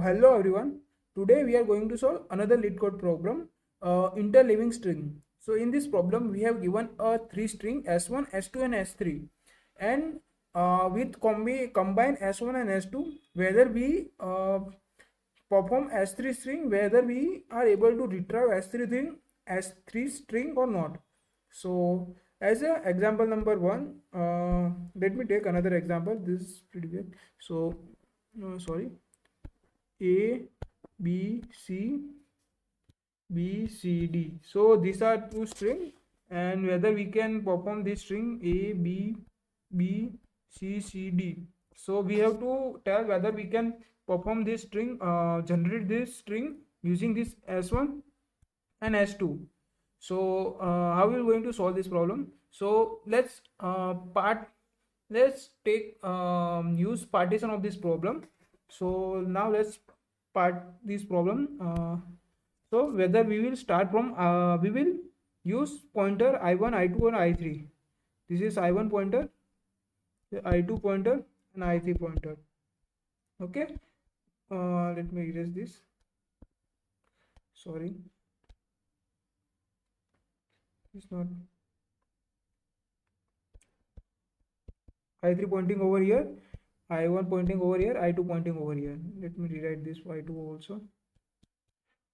Hello everyone. Today we are going to solve another LeetCode problem, interleaving string. So in this problem we have given a three string S1, S2 and S3, and with combine S1 and S2, whether we perform S3 string, whether we are able to retrieve S3 string or not. So as a example number one, let me take another example. This is pretty good. So sorry. A, B, C, B, C, D. So these are two strings, and whether we can perform this string A, B, C, C, D. So we have to tell whether we can perform this string, generate this string using this S1 and S2. So how we are going to solve this problem? So let's take use partition of this problem. So now let's part this problem. So whether we will start from we will use pointer I1, I2 and I3. This is I1 pointer, the I2 pointer and I3 pointer. Okay, let me erase this. Sorry, it's not. I3 pointing over here, I1 pointing over here, I2 pointing over here. Let me rewrite this I2 also.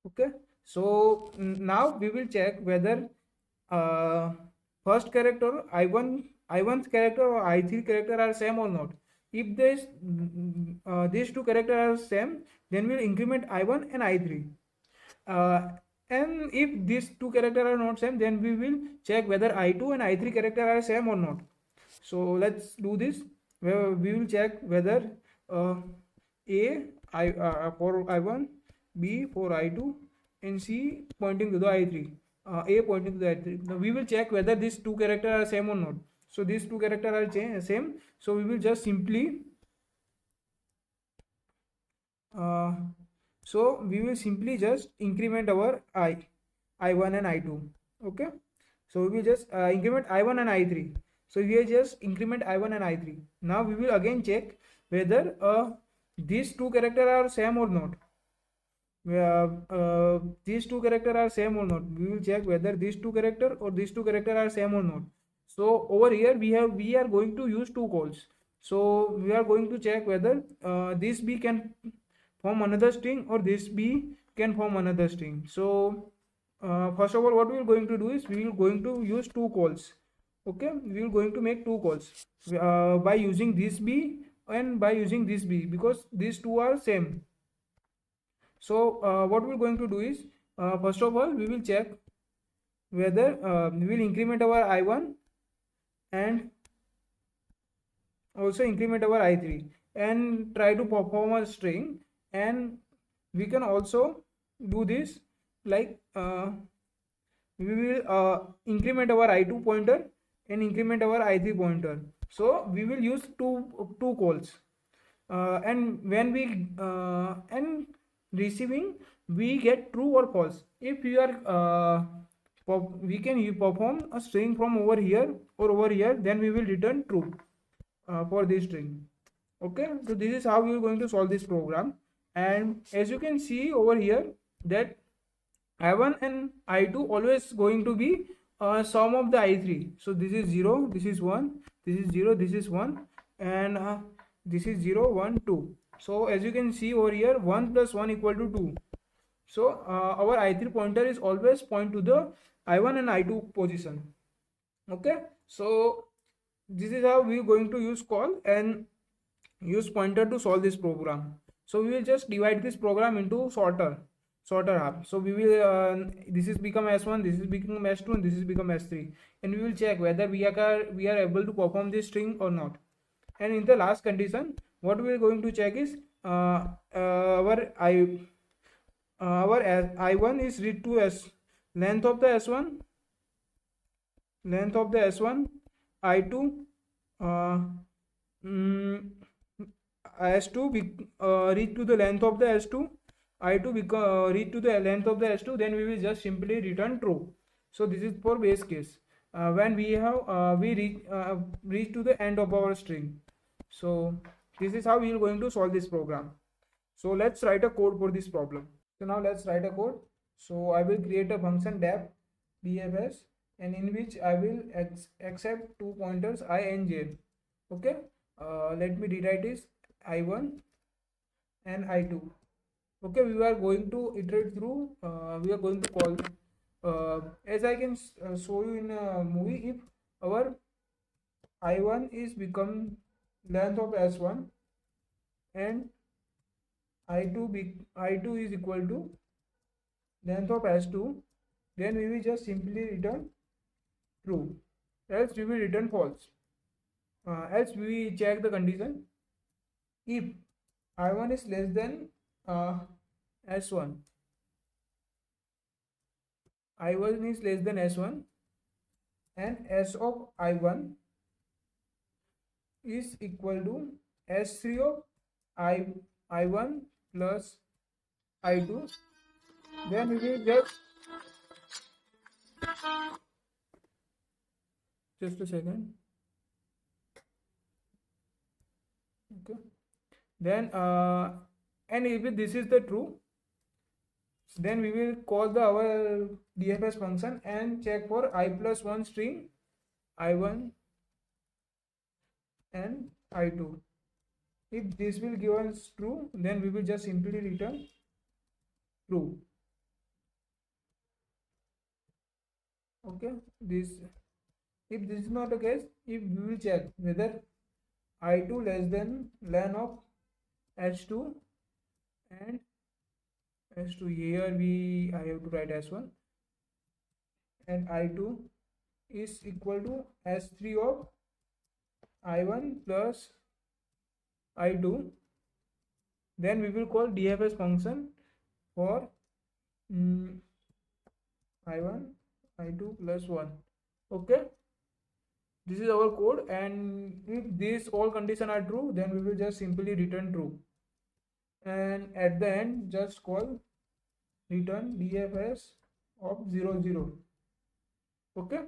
Okay, so now we will check whether first character I1's character or I3 character are same or not. If these two characters are same, then we'll increment I1 and I3. And if these two characters are not same, then we will check whether I2 and I3 character are same or not. So let's do this. We will check whether for I1, B for I2, and C pointing to the I3. A pointing to the I3. Now we will check whether these two characters are same or not. So these two characters are same. So we will just simply just increment our I1 and I2. Okay. So we will just increment I1 and I3. So we will just increment I1 and I3. Now we will again check whether these two characters are same or not. These two characters are same or not. We will check whether these two characters or these two characters are same or not. So over here we are going to use two calls. So we are going to check whether this B can form another string or this B can form another string. So first of all, what we are going to do is we are going to use two calls. Okay, we are going to make two calls by using this B and by using this B, because these two are same. So what we are going to do is first of all we will check whether we will increment our I1 and also increment our I3 and try to perform a string. And we can also do this like we will increment our I2 pointer and increment our I3 pointer. So we will use two calls, and when we and receiving we get true or false. If we are we can perform a string from over here or over here, then we will return true for this string. Okay, so this is how we are going to solve this program. And as you can see over here that I1 and I2 always going to be sum of the I3. So this is 0, this is 1, this is 0, this is 1, and this is 0, 1, 2. So as you can see over here, 1 plus 1 equal to 2. So our I3 pointer is always point to the I1 and I2 position. Okay, so this is how we are going to use call and use pointer to solve this program. So we will just divide this program into shorter half. So we will this is become S1, this is become S2, and this is become S3, and we will check whether we are able to perform this string or not. And in the last condition, what we are going to check is our I1 is read to S, length of the S1, I2 S2 read to the length of the S2, I2 read to the length of the S2, then we will just simply return true. So this is for base case when we have reach to the end of our string. So this is how we are going to solve this program. So let's write a code for this problem. So now let's write a code. So I will create a function dfs, and in which I will accept two pointers I and j. Okay, let me rewrite this I1 and I2. Okay, we are going to iterate through, we are going to call, as I can show you in a movie, if our I1 is become length of S1 and I2 is equal to length of S2, then we will just simply return true, else we will return false. Else we check the condition. If I1 is less than S1, I1 is less than S1, and S of I1 is equal to S3 of I1 plus I2, then we will just a second. Okay, then and if this is the true, then we will call the our dfs function and check for I plus 1 string I1 and I2. If this will give us true, then we will just simply return true. Okay, this, if this is not the case, if we will check whether I2 less than len of h2 and h2, here I have to write s1, and I2 is equal to s3 of I1 plus I2, then we will call dfs function for I1 I2 plus 1. Okay, this is our code, and if these all conditions are true, then we will just simply return true, and at the end just call return dfs of 0 0. Okay,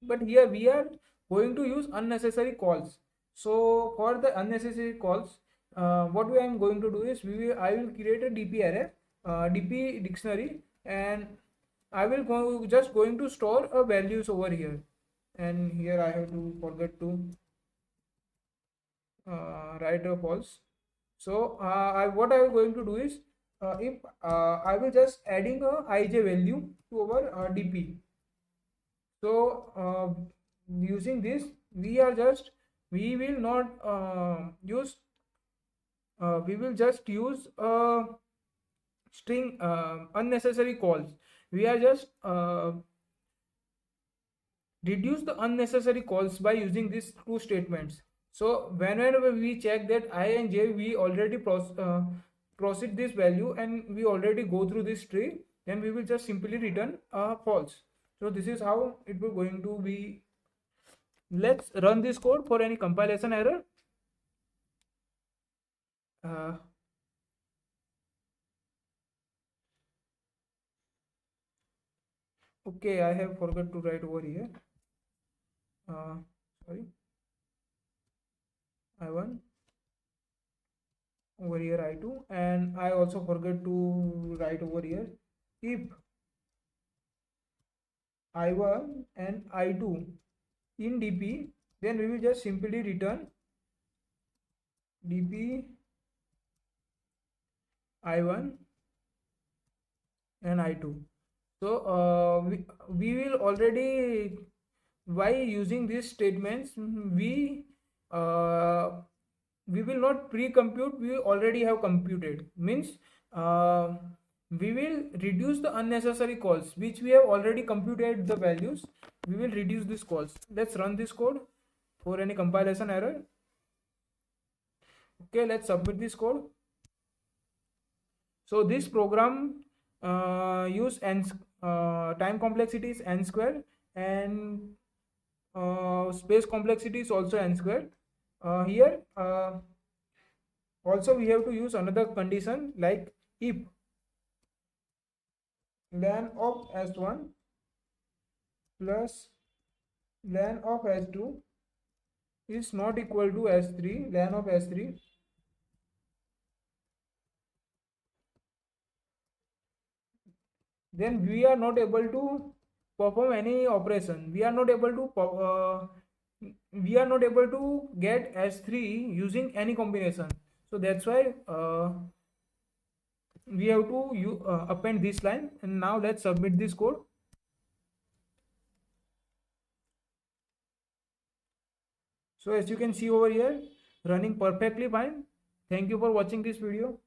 but here we are going to use unnecessary calls. So for the unnecessary calls, what I am going to do is I will create a dp array, dp dictionary, and I will just going to store a values over here, and here I have to forget to write a false. So what I am going to do is, if I will just adding a ij value to our dp. So using this, we will not use, we will just use string unnecessary calls. We are just reduce the unnecessary calls by using these two statements. So whenever we check that I and j, we already proceed this value and we already go through this tree, then we will just simply return false. So this is how it will going to be. Let's run this code for any compilation error. Okay, I have forgot to write over here. Sorry, I1 over here I2, and I also forgot to write over here if I1 and I2 in dp, then we will just simply return dp I1 and I2. So we will already, by using these statements, we will not pre-compute, we already have computed, means we will reduce the unnecessary calls which we have already computed the values. We will reduce these calls. Let's run this code for any compilation error. Okay, let's submit this code. So this program use n time complexity is n square, and space complexity is also n square. Here also we have to use another condition, like if len of s1 plus len of s2 is not equal to s3, len of s3, then we are not able to perform any operation. We are not able to get S3 using any combination. So that's why we have to append this line. And now let's submit this code. So as you can see over here, running perfectly fine. Thank you for watching this video.